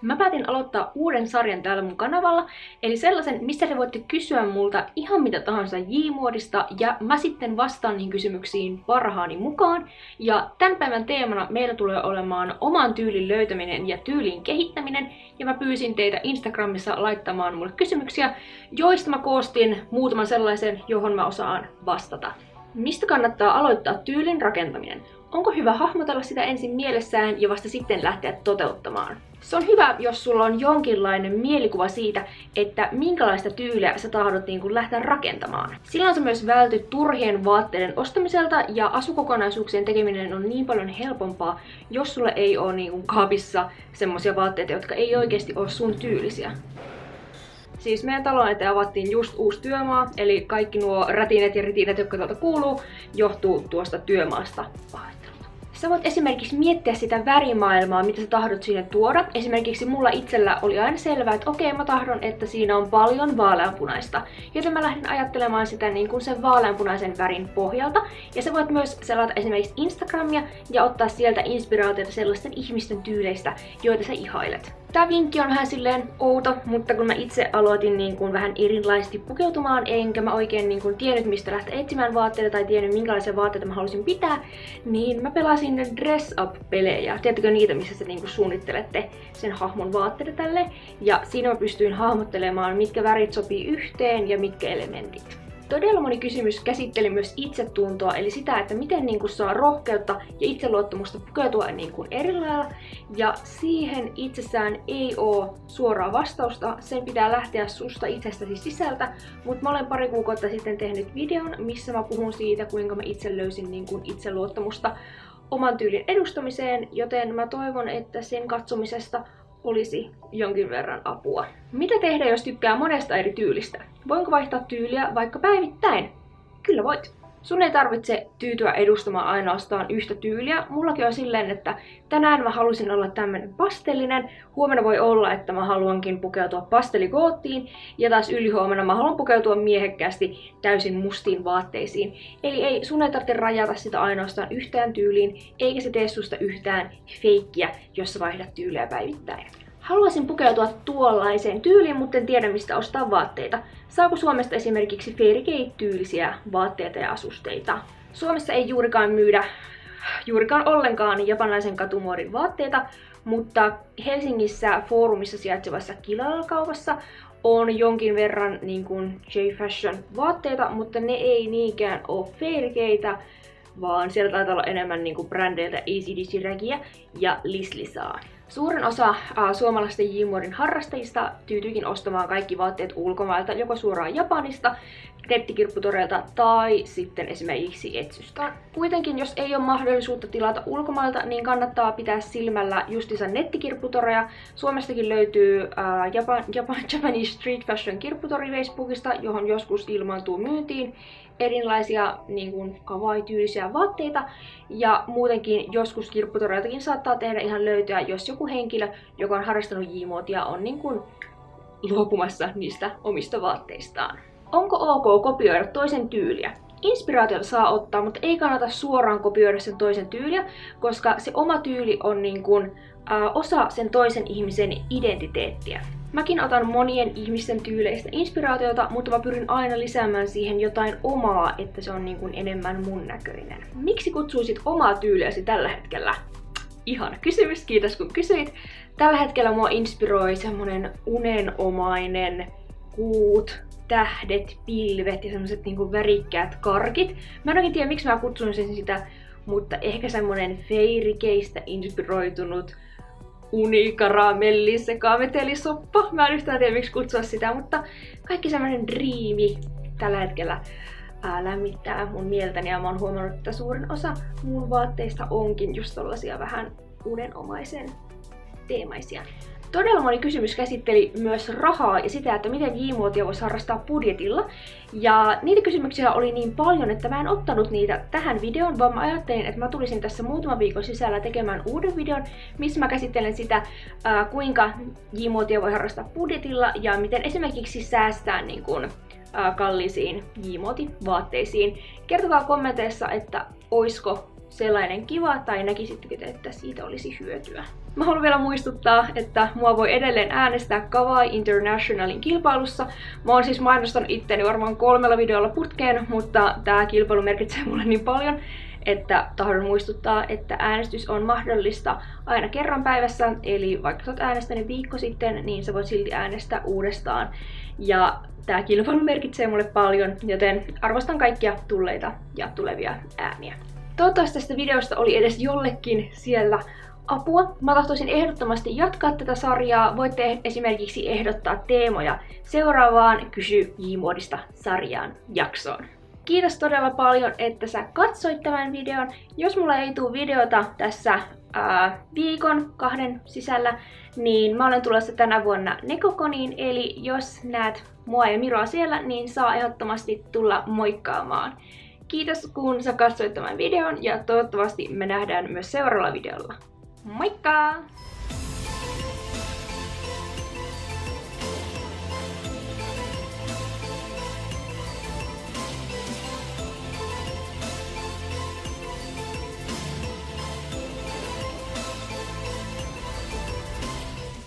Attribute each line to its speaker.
Speaker 1: Mä päätin aloittaa uuden sarjan täällä mun kanavalla, eli sellaisen, missä te voitte kysyä multa ihan mitä tahansa J-muodista, ja mä sitten vastaan niihin kysymyksiin parhaani mukaan. Ja tämän päivän teemana meillä tulee olemaan oman tyylin löytäminen ja tyylin kehittäminen, ja mä pyysin teitä Instagramissa laittamaan mulle kysymyksiä, joista mä koostin muutaman sellaisen, johon mä osaan vastata. Mistä kannattaa aloittaa tyylin rakentaminen? Onko hyvä hahmotella sitä ensin mielessään ja vasta sitten lähteä toteuttamaan? Se on hyvä, jos sulla on jonkinlainen mielikuva siitä, että minkälaista tyyliä sä tahdot lähteä rakentamaan. Silloin sä myös vältyt turhien vaatteiden ostamiselta ja asukokonaisuuksien tekeminen on niin paljon helpompaa, jos sulla ei ole kaapissa semmosia vaatteita, jotka ei oikeasti ole sun tyylisiä. Siis meidän talon eteen avattiin just uusi työmaa, eli kaikki nuo rätinet ja ritinet, jotka tuolta kuuluu, johtuu tuosta työmaasta. Sä voit esimerkiksi miettiä sitä värimaailmaa, mitä sä tahdot sinne tuoda. Esimerkiksi mulla itsellä oli aina selvää, että okei, mä tahdon, että siinä on paljon vaaleanpunaista. Joten mä lähdin ajattelemaan sitä sen vaaleanpunaisen värin pohjalta. Ja sä voit myös selata esimerkiksi Instagramia ja ottaa sieltä inspiraatiota sellaisten ihmisten tyyleistä, joita sä ihailet. Tää vinkki on vähän silleen outo, mutta kun mä itse aloitin vähän erilaisesti pukeutumaan, enkä mä oikein tiennyt mistä lähteä etsimään vaatteita tai tiennyt minkälaisia vaatteita mä halusin pitää, niin mä pelasin dress up-pelejä. Tiedättekö niitä, missä te suunnittelette sen hahmon vaatteita tälle? Ja siinä mä pystyin hahmottelemaan, mitkä värit sopii yhteen ja mitkä elementit. Todella moni kysymys käsitteli myös itsetuntoa, eli sitä, että miten saa rohkeutta ja itseluottamusta pukeutua eri lailla. Ja siihen itsessään ei ole suoraa vastausta, sen pitää lähteä susta itsestäsi sisältä. Mutta mä olen pari kuukautta sitten tehnyt videon, missä mä puhun siitä, kuinka mä itse löysin itseluottamusta oman tyylin edustamiseen, joten mä toivon, että sen katsomisesta olisi jonkin verran apua. Mitä tehdä, jos tykkää monesta eri tyylistä? Voinko vaihtaa tyyliä vaikka päivittäin? Kyllä voit. Sun ei tarvitse tyytyä edustamaan ainoastaan yhtä tyyliä. Mullakin on silleen, että tänään mä halusin olla tämmönen pastellinen. Huomenna voi olla, että mä haluankin pukeutua pastellikoottiin. Ja taas ylihuomenna mä haluan pukeutua miehekkäästi täysin mustiin vaatteisiin. Eli sun ei tarvitse rajata sitä ainoastaan yhtään tyyliin, eikä se tee susta yhtään feikkiä, jos sä vaihdat tyyliä päivittäin. Haluaisin pukeutua tuollaiseen tyyliin, mutta en tiedä mistä ostaa vaatteita. Saako Suomesta esimerkiksi Fairy Kate-tyylisiä vaatteita ja asusteita? Suomessa ei juurikaan myydä ollenkaan japanilaisen katumuodin vaatteita, mutta Helsingissä Forumissa sijaitsevassa Kilala-kaupassa on jonkin verran J-Fashion vaatteita, mutta ne ei niinkään ole Fairy Kateä, vaan siellä taitaa olla enemmän brändeiltä AC/DC Rägiä ja Lislisaa. Suurin osa suomalaisten J-muodin harrastajista tyytyykin ostamaan kaikki vaatteet ulkomailta, joko suoraan Japanista, nettikirpputoreilta tai sitten esimerkiksi Etsystä. Kuitenkin, jos ei ole mahdollisuutta tilata ulkomailta, niin kannattaa pitää silmällä justiinsa nettikirpputoreja. Suomestakin löytyy Japanese Street Fashion kirpputori Facebookista, johon joskus ilmaantuu myyntiin erilaisia kawaii-tyylisiä vaatteita. Ja muutenkin joskus kirpputoreiltakin saattaa tehdä ihan löytyä, jos joku henkilö, joka on harrastanut J-muotia, on luopumassa niistä omista vaatteistaan. Onko ok kopioida toisen tyyliä? Inspiraatiota saa ottaa, mutta ei kannata suoraan kopioida sen toisen tyyliä, koska se oma tyyli on osa sen toisen ihmisen identiteettiä. Mäkin otan monien ihmisten tyyleistä inspiraatiota, mutta mä pyrin aina lisäämään siihen jotain omaa, että se on enemmän mun näköinen. Miksi kutsuisit omaa tyyliäsi tällä hetkellä? Ihana kysymys, kiitos kun kysyit. Tällä hetkellä mua inspiroi semmonen unenomainen kuut, tähdet, pilvet ja semmoset värikkäät karkit. Mä en oikein tiedä miksi mä kutsun sen sitä, mutta ehkä semmonen Fairy Kateista inspiroitunut unikaramellisekametelisoppa. Mä en yhtään tiedä miksi kutsua sitä, mutta kaikki semmonen driimi tällä hetkellä lämmittää mun mieltäni ja mä oon huomannut, että suurin osa mun vaatteista onkin just tollasia vähän unenomaisen teemaisia. Todella moni kysymys käsitteli myös rahaa ja sitä, että miten J-muotia voisi harrastaa budjetilla. Ja niitä kysymyksiä oli niin paljon, että mä en ottanut niitä tähän videoon, vaan mä ajattelin, että mä tulisin tässä muutaman viikon sisällä tekemään uuden videon, missä mä käsittelen sitä, kuinka J-muotia voi harrastaa budjetilla ja miten esimerkiksi säästää kalliisiin J-muotivaatteisiin. Kertokaa kommenteissa, että oisko sellainen kiva tai näkisittekö, että siitä olisi hyötyä. Mä haluan vielä muistuttaa, että mua voi edelleen äänestää Kawaii Internationalin kilpailussa. Mä oon siis mainostanut itteni varmaan 3 videolla putkeen, mutta tää kilpailu merkitsee mulle niin paljon, että tahdon muistuttaa, että äänestys on mahdollista aina kerran päivässä, eli vaikka sä oot äänestänyt viikko sitten, niin sä voit silti äänestää uudestaan. Ja tää kilpailu merkitsee mulle paljon, joten arvostan kaikkia tulleita ja tulevia ääniä. Toivottavasti tästä videosta oli edes jollekin siellä apua. Mä tahtoisin ehdottomasti jatkaa tätä sarjaa. Voitte esimerkiksi ehdottaa teemoja seuraavaan Kysy J-muodista sarjaan jaksoon. Kiitos todella paljon, että sä katsoit tämän videon. Jos mulla ei tule videota tässä viikon 2 sisällä, niin mä olen tulossa tänä vuonna Nekokoniin, eli jos näet mua ja Miroa siellä, niin saa ehdottomasti tulla moikkaamaan. Kiitos kun sä katsoit tämän videon ja toivottavasti me nähdään myös seuraavalla videolla. Moikka!